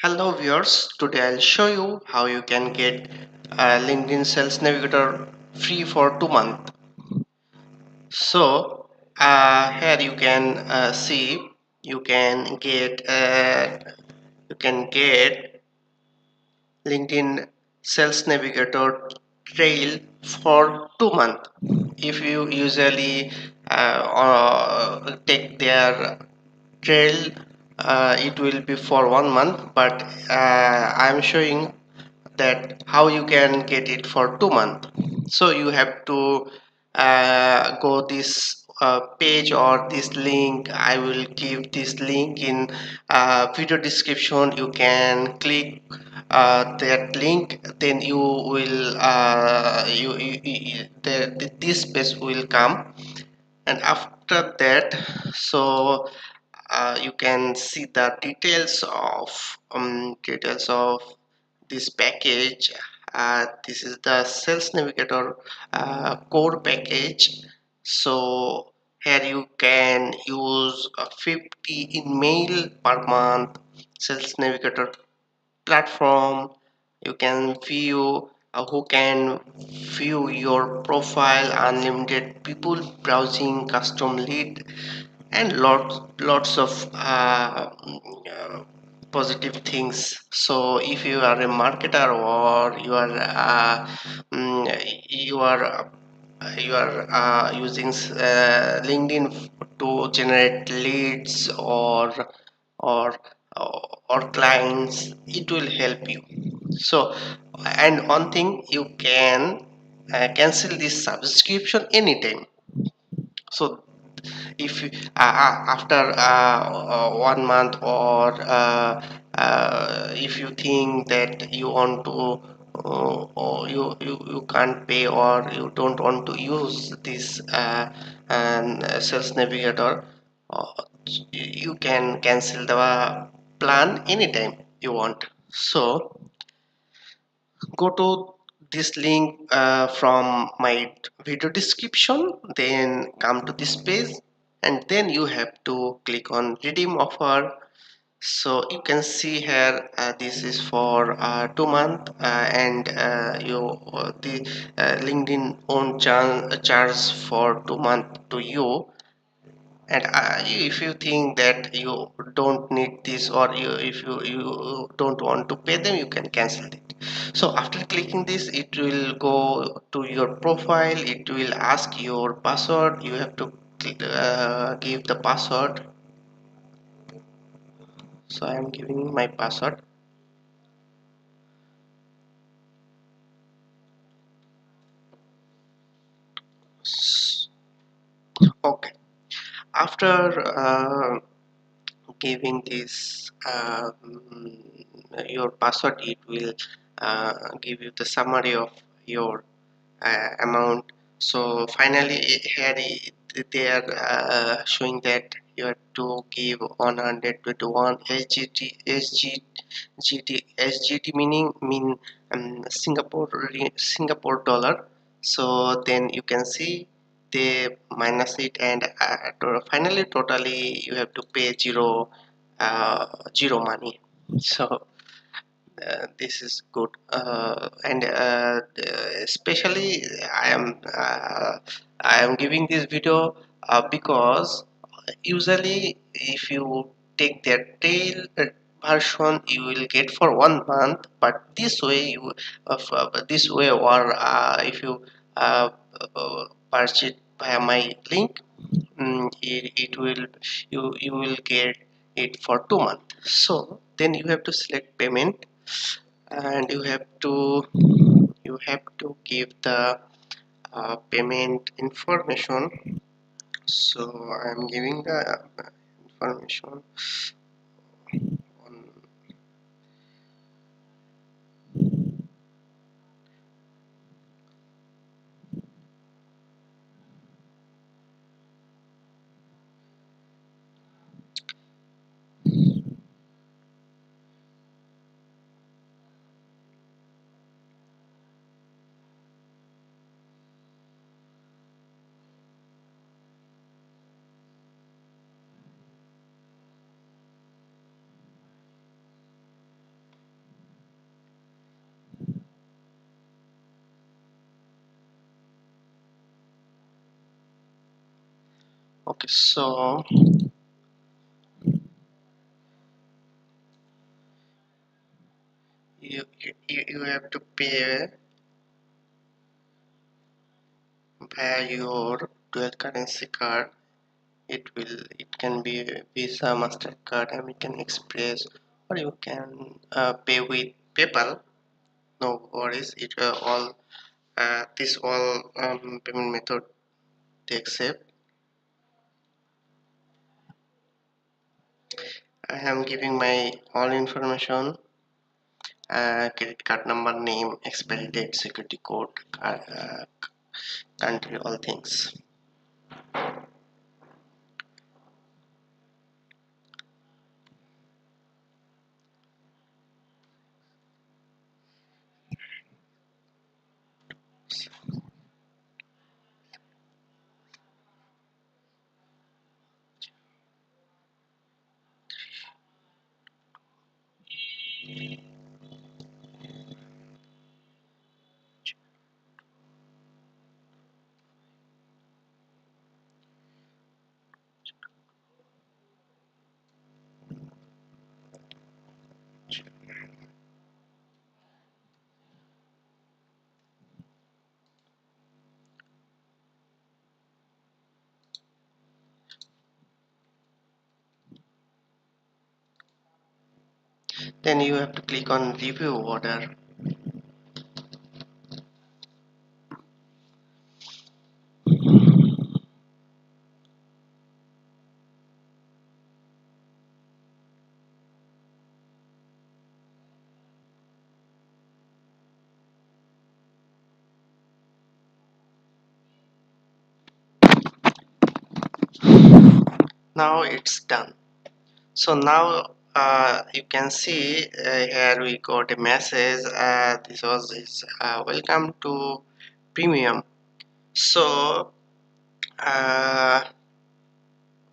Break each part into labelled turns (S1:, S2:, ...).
S1: Hello viewers, today I'll show you how you can get LinkedIn Sales Navigator free for 2 months. So here you can see you can get LinkedIn Sales Navigator trail for 2 months. If you usually take their trail, it will be for 1 month, but I'm showing that how you can get it for 2 months. So you have to go this page or this link. I will give this link in video description. You can click that link, then you will this page will come, and after that, so you can see the details of this package. This is the Sales Navigator core package. So here you can use 50 email per month Sales Navigator platform. You can view who can view your profile, unlimited people browsing, custom lead, and lots of positive things. So if you are a marketer, or you are using LinkedIn to generate leads or or clients, it will help you. So, and one thing, you can cancel this subscription anytime. So if after 1 month, or if you think that you want to or you can't pay, or you don't want to use this sales navigator, uh, you can cancel the plan anytime you want. So go to this link from my video description, then come to this page, and then you have to click on redeem offer. So you can see here, this is for 2 months, and the LinkedIn own charge for 2 months to you. And if you think that you don't need this, or if you don't want to pay them, you can cancel it. So after clicking this, it will go to your profile. It will ask your password. You have to give the password. So I am giving my password. Okay, after giving this your password, it will give you the summary of your amount. So finally, here they are showing that you have to give 121 SGT, mean Singapore dollar. So then you can see they minus it, and finally totally you have to pay zero money. So this is good, and especially I am giving this video because usually if you take their tail version, you will get for 1 month, but this way this way, or if you uh, purchase via my link, it will, you will get it for 2 months. So then you have to select payment, and you have to give the payment information. So I'm giving the information on. Okay, so you have to pay via your dual currency card. It can be Visa, Mastercard, American Express, or you can pay with PayPal. No worries, it all this all payment method they accept. I am giving my all information, credit card number, name, expiry date, security code, card, country, all things. Then you have to click on review order. Now it's done. So now you can see here we got a message. This was this welcome to premium. So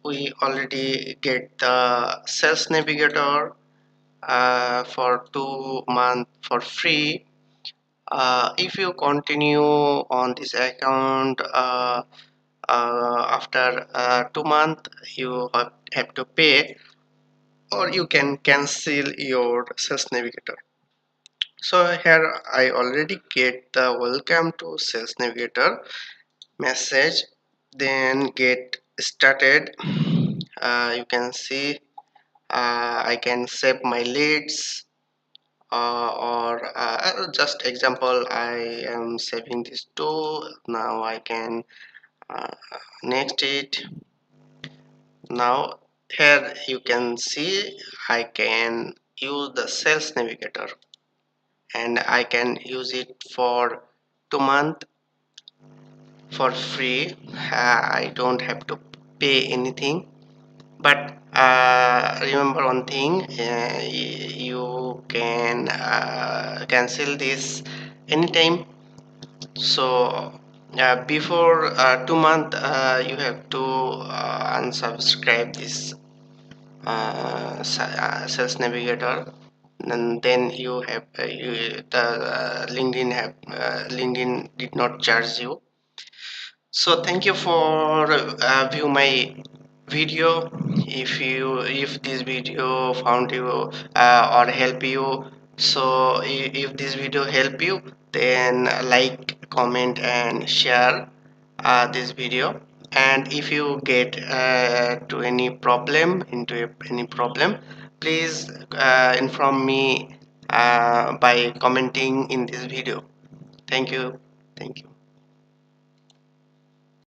S1: we already get the sales navigator for 2 months for free. If you continue on this account after 2 months, you have to pay, or you can cancel your sales navigator. So here I already get the welcome to sales navigator message. Then get started. You can see I can save my leads, or just example, I am saving this too. Now I can uh, next it. Now here you can see I can use the sales navigator, and I can use it for 2 months for free. I don't have to pay anything. But remember one thing, you can cancel this anytime. So before 2 months, you have to unsubscribe this sales navigator, and then you have the LinkedIn have LinkedIn did not charge you. So thank you for view my video. If this video found you or help you, so if this video help you, then like, comment and share this video. And if you get to any problem any problem, please inform me by commenting in this video. Thank you. Thank you.